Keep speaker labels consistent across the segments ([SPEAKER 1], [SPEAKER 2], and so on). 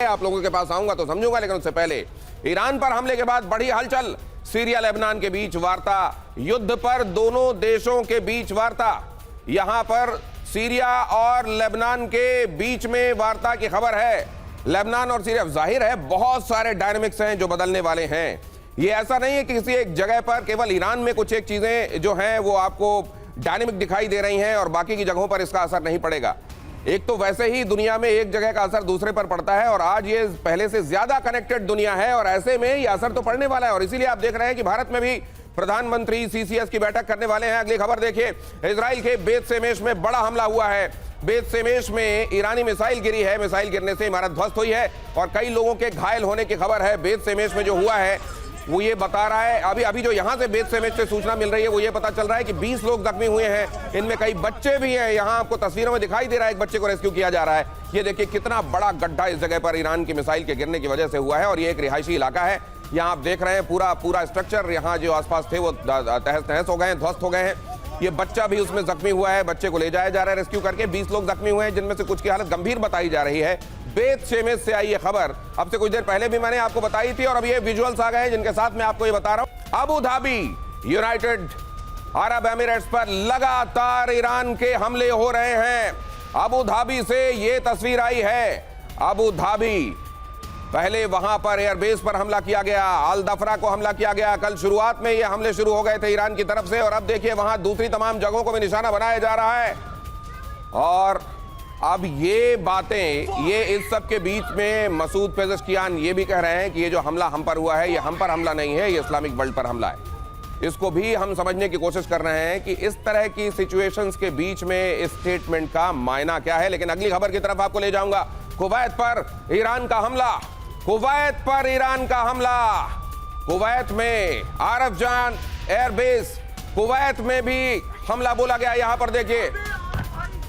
[SPEAKER 1] आप लोगों के पास आऊंगा तो समझूंगा, लेकिन उससे पहले ईरान पर हमले के बाद बढ़ी हलचल। सीरिया लेबनान के बीच वार्ता, युद्ध पर दोनों देशों के बीच वार्ता। यहां पर सीरिया और लेबनान के बीच में वार्ता की खबर है। लेबनान और सीरिया, जाहिर है बहुत सारे डायनामिक्स हैं जो बदलने वाले हैं। ये ऐसा नहीं है कि किसी एक जगह पर केवल ईरान में कुछ एक चीजें जो हैं वो आपको डायनामिक दिखाई दे रही हैं और बाकी की जगहों पर इसका असर नहीं पड़ेगा। एक तो वैसे ही दुनिया में एक जगह का असर दूसरे पर पड़ता है और आज ये पहले से ज्यादा कनेक्टेड दुनिया है और ऐसे में ये असर तो पड़ने वाला है। और इसीलिए आप देख रहे हैं कि भारत में भी प्रधानमंत्री सीसीएस की बैठक करने वाले हैं। अगली खबर देखिए, इजराइल के बेत शेमेश में बड़ा हमला हुआ है। बेत शेमेश में ईरानी मिसाइल गिरी है। मिसाइल गिरने से इमारत ध्वस्त हुई है और कई लोगों के घायल होने की खबर है। बेत शेमेश में जो हुआ है वो ये बता रहा है, अभी जो यहां से बेत शेमेश से सूचना मिल रही है वो ये पता चल रहा है कि 20 लोग जख्मी हुए हैं, इनमें कई बच्चे भी हैं। यहां आपको तस्वीरों में दिखाई दे रहा है एक बच्चे को रेस्क्यू किया जा रहा है। ये देखिए कितना बड़ा गड्ढा इस जगह पर ईरान की मिसाइल के गिरने की वजह से हुआ है और ये एक रिहायशी इलाका है। यहाँ आप देख रहे हैं पूरा स्ट्रक्चर, यहाँ जो आसपास थे वो तहस नहस हो गए हैं, ध्वस्त हो गए हैं। ये बच्चा भी उसमें जख्मी हुआ है, बच्चे को ले जाया जा रहा है रेस्क्यू करके। 20 लोग जख्मी हुए हैं जिनमें से कुछ की हालत गंभीर बताई जा रही है। बेत शेमेश से आई ये खबर अब से कुछ देर पहले भी मैंने आपको बताई थी और अब ये विजुअल्स आ गए हैं जिनके साथ मैं आपको ये बता रहा हूं। Abu Dhabi, United Arab Emirates पर लगातार ईरान के हमले हो रहे हैं। अबू धाबी से ये तस्वीर आई है। अबू धाबी, पहले वहां पर एयरबेस पर हमला किया गया, अल दफरा को हमला किया गया। कल शुरुआत में ये हमले शुरू हो गए थे ईरान की तरफ से और अब देखिए वहां दूसरी तमाम जगहों को भी निशाना बनाया जा रहा है। और अब ये बातें, ये इस सब के बीच में मसूद पेज़ेश्कियान ये भी कह रहे हैं कि ये जो हमला हम पर हुआ है ये हम पर हमला नहीं है, ये इस्लामिक वर्ल्ड पर हमला है। इसको भी हम समझने की कोशिश कर रहे हैं कि इस तरह की सिचुएशंस के बीच में इस स्टेटमेंट का मायना क्या है। लेकिन अगली खबर की तरफ आपको ले जाऊंगा। कुवैत पर ईरान का हमला, कुवैत पर ईरान का हमला। कुवैत में आरफजान एयरबेस, कुवैत में भी हमला बोला गया। यहां पर देखिए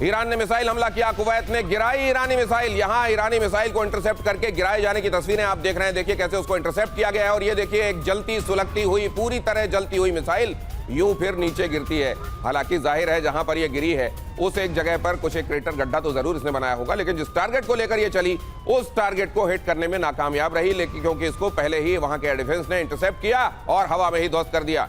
[SPEAKER 1] ईरान ने मिसाइल हमला किया, कुवैत ने गिराई ईरानी मिसाइल। यहां ईरानी मिसाइल को इंटरसेप्ट करके गिराए जाने की तस्वीरें आप देख रहे हैं। देखिए कैसे उसको इंटरसेप्ट किया गया है और ये देखिए एक जलती सुलगती हुई, पूरी तरह जलती हुई मिसाइल यूं फिर नीचे गिरती है। हालांकि जाहिर है जहां पर ये गिरी है उस एक जगह पर कुछ एक क्रेटर गड्ढा तो जरूर इसने बनाया होगा, लेकिन जिस टारगेट को लेकर ये चली उस टारगेट को हिट करने में नाकामयाब रही, लेकिन क्योंकि इसको पहले ही वहां के एयर डिफेंस ने इंटरसेप्ट किया और हवा में ही ध्वस्त कर दिया।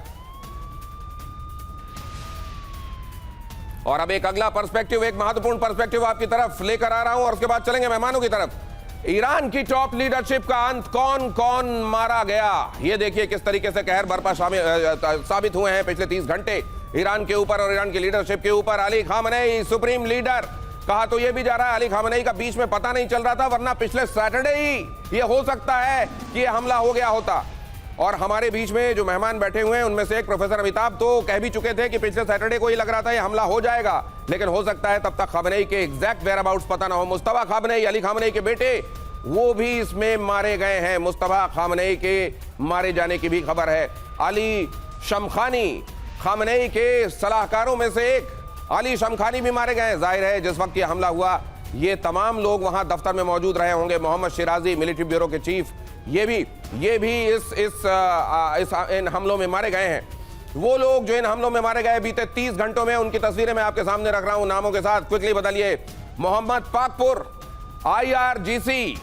[SPEAKER 1] और अब एक अगला पर्सपेक्टिव, एक महत्वपूर्ण पर्सपेक्टिव आपकी तरफ लेकर आ रहा हूं और उसके बाद चलेंगे मेहमानों की तरफ। ईरान की टॉप लीडरशिप का अंत, कौन कौन मारा गया, ये देखिए किस तरीके से कहर बर्पा साबित हुए हैं पिछले 30 घंटे ईरान के ऊपर और ईरान की लीडरशिप के ऊपर। अली खामनेई सुप्रीम लीडर, कहा तो ये भी जा रहा है अली खामनेई का बीच में पता नहीं चल रहा था, वरना पिछले सैटरडे ही ये हो सकता है कि ये हमला हो गया होता। और हमारे बीच में जो मेहमान बैठे हुए हैं उनमें से एक प्रोफेसर अमिताभ तो कह भी चुके थे कि पिछले सैटरडे को ही लग रहा था ये हमला हो जाएगा, लेकिन हो सकता है तब तक खामनेई के एग्जैक्ट वेयरअबाउट्स पता ना हो। मुस्तफा खामनेई, अली खामनेई के बेटे, वो भी इसमें मारे गए हैं। मुस्तफा खामनेई के मारे जाने की भी खबर है। अली शमखानी, खामनेई के सलाहकारों में से एक अली शमखानी भी मारे गए। जाहिर है जिस वक्त ये हमला हुआ ये तमाम लोग वहां दफ्तर में मौजूद रहे होंगे। मोहम्मद शिराजी, मिलिट्री ब्यूरो के चीफ, ये भी इन हमलों में मारे गए हैं। वो लोग जो इन हमलों में मारे गए बीते 30 घंटों में, उनकी तस्वीरें मैं आपके सामने रख रहा हूं नामों के साथ। क्विकली बदलिए। मोहम्मद पाकपुर IRGC,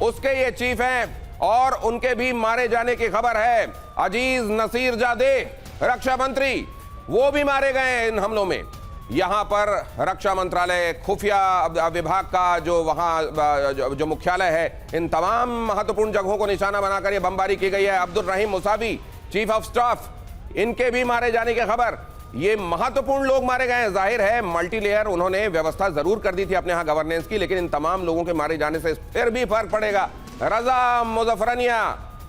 [SPEAKER 1] उसके ये चीफ हैं और उनके भी मारे जाने की खबर है। अजीज नसीरजादे, रक्षा मंत्री, वो भी मारे गए हैं इन हमलों में। यहां पर रक्षा मंत्रालय, खुफिया विभाग का जो वहां जो मुख्यालय है, इन तमाम महत्वपूर्ण जगहों को निशाना बनाकर यह बमबारी की गई है। अब्दुल रहीम मुसावी, चीफ ऑफ स्टाफ, इनके भी मारे जाने की खबर। ये महत्वपूर्ण लोग मारे गए हैं। जाहिर है मल्टी लेयर उन्होंने व्यवस्था जरूर कर दी थी अपने यहां गवर्नेंस की, लेकिन इन तमाम लोगों के मारे जाने से फिर भी फर्क पड़ेगा। रजा मुजफ्फरनिया,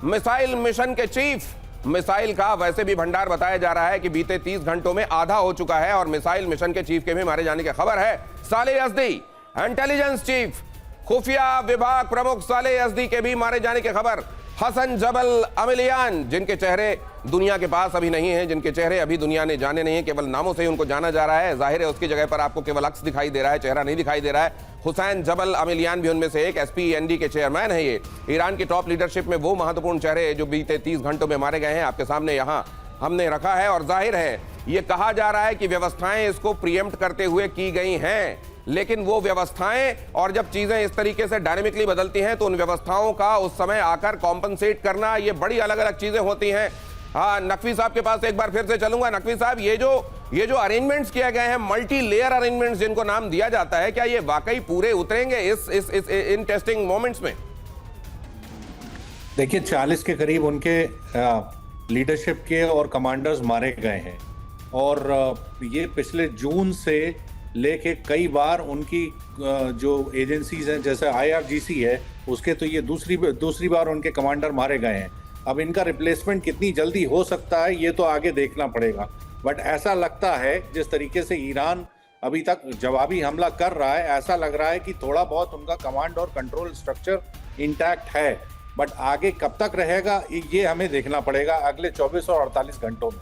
[SPEAKER 1] मिसाइल मिशन के चीफ, मिसाइल का वैसे भी भंडार बताया जा रहा है कि बीते 30 घंटों में आधा हो चुका है और मिसाइल मिशन के चीफ के भी मारे जाने की खबर है। सालेह यज़दी, इंटेलिजेंस चीफ, खुफिया विभाग प्रमुख सालेह यज़दी के भी मारे जाने की खबर। हसन जबल अमिलियान, जिनके चेहरे दुनिया के पास अभी नहीं है, जिनके चेहरे अभी दुनिया ने जाने नहीं है, केवल नामों से ही उनको जाना जा रहा है। जाहिर है उसकी जगह पर आपको केवल अक्स दिखाई दे रहा है, चेहरा नहीं दिखाई दे रहा है। हुसैन जबल अमिलियान भी उनमें से एक, SPEND के चेयरमैन है। ये ईरान की टॉप लीडरशिप में वो महत्वपूर्ण चेहरे जो बीते 30 घंटों में मारे गए हैं आपके सामने यहाँ हमने रखा है। और जाहिर है ये कहा जा रहा है कि व्यवस्थाएं इसको प्रीएम्प्ट करते हुए की गई हैं। लेकिन वो व्यवस्थाएं और जब चीजें इस तरीके से डायनेमिकली बदलती हैं तो उन व्यवस्थाओं का उस समय आकर कॉम्पनसेट करना, ये बड़ी अलग अलग चीजें होती हैं। हाँ, नकवी साहब के पास एक बार फिर से चलूंगा। नकवी साहब, ये जो अरेंजमेंट्स किए गए हैं, मल्टी लेयर अरेंजमेंट्स जिनको नाम दिया जाता है, क्या ये वाकई पूरे उतरेंगे इन टेस्टिंग मोमेंट्स में?
[SPEAKER 2] देखिए, 40 के करीब उनके लीडरशिप के और कमांडर्स मारे गए हैं और ये पिछले जून से लेके कई बार उनकी जो एजेंसीज हैं जैसे IRGC है, उसके तो ये दूसरी बार उनके कमांडर मारे गए हैं। अब इनका रिप्लेसमेंट कितनी जल्दी हो सकता है ये तो आगे देखना पड़ेगा, बट ऐसा लगता है जिस तरीके से ईरान अभी तक जवाबी हमला कर रहा है, ऐसा लग रहा है कि थोड़ा बहुत उनका कमांड और कंट्रोल स्ट्रक्चर इंटैक्ट है, बट आगे कब तक रहेगा ये हमें देखना पड़ेगा अगले 24 और 48 घंटों में।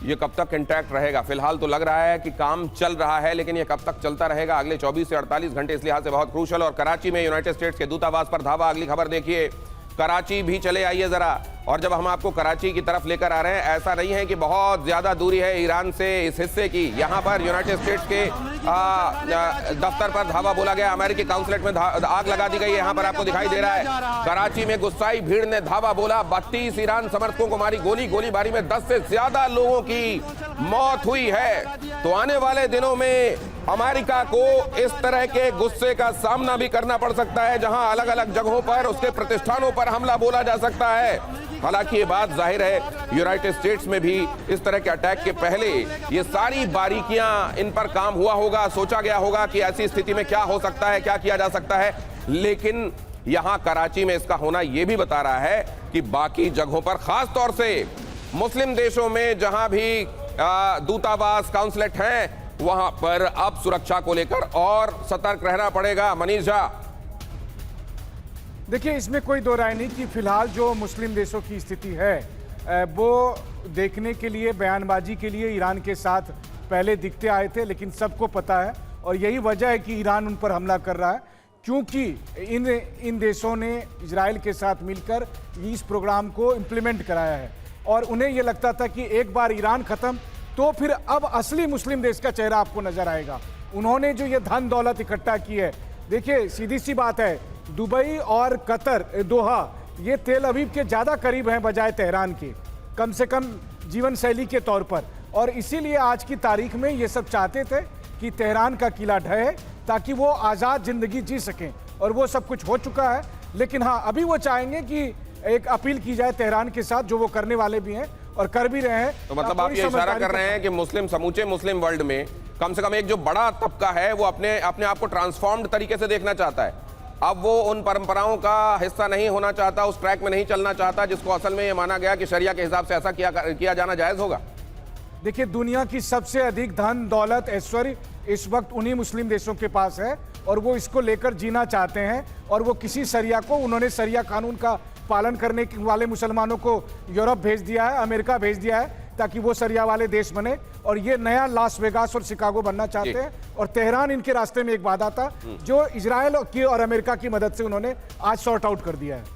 [SPEAKER 1] ये कब तक इंटैक्ट रहेगा? फिलहाल तो लग रहा है कि काम चल रहा है, लेकिन ये कब तक चलता रहेगा अगले 24 से 48 घंटे, इस लिहाज से बहुत क्रूशल। और कराची में यूनाइटेड स्टेट्स के दूतावास पर धावा, अगली खबर देखिए। कराची भी चले आइए जरा। और जब हम आपको कराची की तरफ लेकर आ रहे हैं, ऐसा नहीं है कि बहुत ज्यादा दूरी है ईरान से इस हिस्से की। यहाँ पर यूनाइटेड स्टेट्स के दफ्तर पर धावा बोला गया, अमेरिकी काउंसलेट में आग लगा दी गई है। यहाँ पर आपको दिखाई दे रहा है कराची में गुस्साई भीड़ ने धावा बोला, 32 ईरान समर्थकों को मारी गोली। गोलीबारी में 10 से ज्यादा लोगों की मौत हुई है। तो आने वाले दिनों में अमेरिका को इस तरह के गुस्से का सामना भी करना पड़ सकता है, जहां अलग अलग जगहों पर उसके प्रतिष्ठानों पर हमला बोला जा सकता है। हालांकि ये बात जाहिर है यूनाइटेड स्टेट्स में भी इस तरह के अटैक के पहले ये सारी बारीकियां इन पर काम हुआ होगा, सोचा गया होगा कि ऐसी स्थिति में क्या हो सकता है, क्या किया जा सकता है। लेकिन यहां कराची में इसका होना यह भी बता रहा है कि बाकी जगहों पर, खास तौर से मुस्लिम देशों में जहां भी दूतावास काउंसलेट हैं, वहां पर अब सुरक्षा को लेकर और सतर्क रहना पड़ेगा। मनीष झा,
[SPEAKER 3] देखिए, इसमें कोई दो राय नहीं कि फिलहाल जो मुस्लिम देशों की स्थिति है वो देखने के लिए, बयानबाजी के लिए ईरान के साथ पहले दिखते आए थे, लेकिन सबको पता है और यही वजह है कि ईरान उन पर हमला कर रहा है, क्योंकि इन देशों ने इजराइल के साथ मिलकर इस प्रोग्राम को इम्प्लीमेंट कराया है और उन्हें यह लगता था कि एक बार ईरान खत्म तो फिर अब असली मुस्लिम देश का चेहरा आपको नजर आएगा। उन्होंने जो ये धन दौलत इकट्ठा की है, देखिए सीधी सी बात है, दुबई और कतर, दोहा, ये तेल अवीव के ज़्यादा करीब हैं बजाय तेहरान के, कम से कम जीवन शैली के तौर पर। और इसीलिए आज की तारीख में ये सब चाहते थे कि तेहरान का किला ढहे ताकि वो आज़ाद ज़िंदगी जी सकें, और वो सब कुछ हो चुका है। लेकिन हाँ, अभी वो चाहेंगे कि एक अपील की जाए तेहरान के साथ, जो वो करने वाले भी हैं और कर भी रहे हैं।
[SPEAKER 1] तो मतलब आप ये इशारा कर रहे हैं कि समूचे मुस्लिम वर्ल्ड में कम से कम एक जो बड़ा तबका है वो अपने आप को ट्रांसफॉर्म्ड तरीके से देखना चाहता है। अब वो उन परंपराओं का हिस्सा नहीं होना चाहता, उस ट्रैक में नहीं चलना चाहता जिसको असल में ये माना गया कि शरिया के हिसाब से ऐसा किया जाना जायज होगा। देखिए,
[SPEAKER 3] दुनिया की सबसे अधिक धन दौलत ऐश्वर्य इस वक्त उन्हीं मुस्लिम देशों के पास है और वो इसको लेकर जीना चाहते हैं। और वो किसी शरिया को, उन्होंने शरिया कानून का पालन करने वाले मुसलमानों को यूरोप भेज दिया है, अमेरिका भेज दिया है, ताकि वो शरिया वाले देश बने। और ये नया लास वेगास और शिकागो बनना चाहते हैं। और तेहरान इनके रास्ते में एक बाधा था, जो इजराइल की और अमेरिका की मदद से उन्होंने आज सॉर्ट आउट कर दिया है।